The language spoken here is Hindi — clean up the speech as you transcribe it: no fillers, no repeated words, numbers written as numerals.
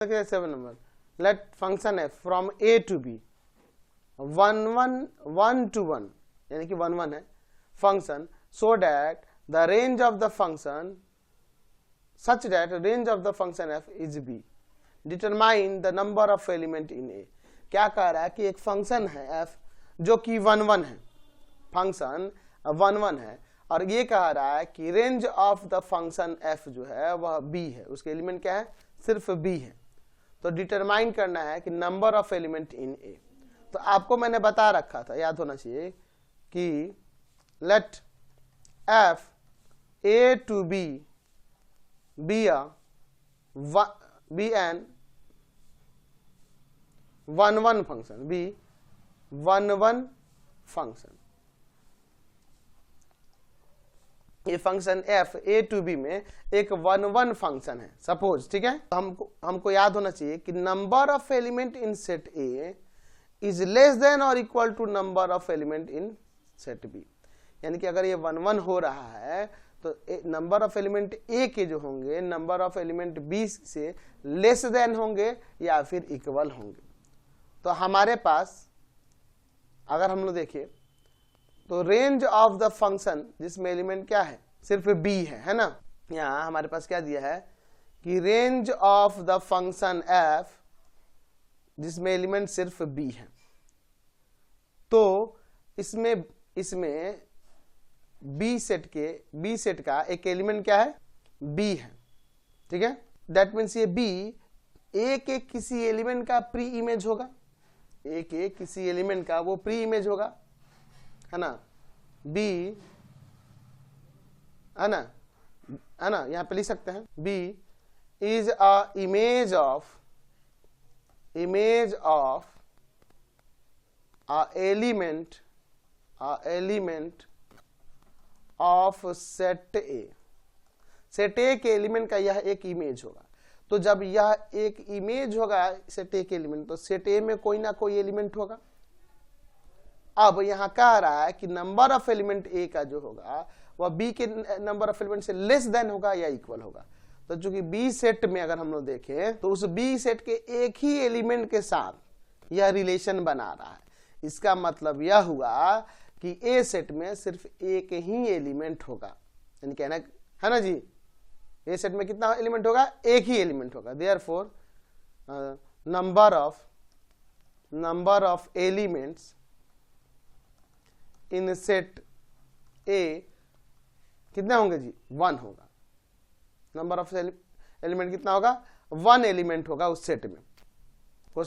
7 number, let function f from a to b 1 to 1 यानी कि 1 1 है function, so that the range of the function such that range of the function f is b, determine the number of element in a। क्या कह रहा है कि एक फंक्शन है f जो कि 1 1 है, फंक्शन 1 1 है, और ये कह रहा है कि range of the function f जो है वह b है, उसके एलिमेंट क्या है, सिर्फ b है। तो डिटरमाइन करना है कि number of element in a। तो आपको मैंने बता रखा था, याद होना चाहिए कि late f a to b be an 1 1 function, be 1 1 function. ये function f a to b में एक 1 1 फंक्शन है सपोज, ठीक है। तो हमको याद होना चाहिए कि number of element in set a is less than और equal to number of element in set b। यानी कि अगर ये 1 1 हो रहा है तो नंबर ऑफ एलिमेंट ए के जो होंगे नंबर ऑफ एलिमेंट बी से लेस देन होंगे या फिर इक्वल होंगे। तो हमारे पास अगर हम लोग देखिए तो रेंज ऑफ द फंक्शन जिसमें एलिमेंट क्या है, सिर्फ बी है ना। यहाँ हमारे पास क्या दिया है कि range of the function F जिसमें एलिमेंट सिर्फ बी है, तो इसमें बी सेट का एक एलिमेंट क्या है, बी है, ठीक है। दैट मीन्स ये बी ए के किसी एलिमेंट का प्री इमेज होगा, ए के किसी एलिमेंट का वो प्री इमेज होगा, है ना। बी है ना, यहां पे लिख सकते हैं B is a image of a element of set A. Set A के एलिमेंट का यह एक इमेज होगा। तो जब यह एक इमेज होगा सेट ए के एलिमेंट, तो सेट ए में कोई ना कोई एलिमेंट होगा। अब यहां कह रहा है कि नंबर ऑफ एलिमेंट ए का जो होगा वह बी के नंबर ऑफ एलिमेंट से लेस देन होगा या इक्वल होगा। तो चूंकि बी सेट में अगर हम लोग देखें तो उस बी सेट के एक ही एलिमेंट के साथ यह रिलेशन बना रहा है। इसका मतलब यह हुआ कि ए सेट में सिर्फ एक ही एलिमेंट होगा, यानी कहना है ना जी, ए सेट में कितना एलिमेंट होगा, एक ही एलिमेंट होगा। Therefore number of elements in set ए कितने होंगे जी, 1 होगा। नंबर ऑफ एलिमेंट कितना होगा, 1 एलिमेंट होगा उस सेट में।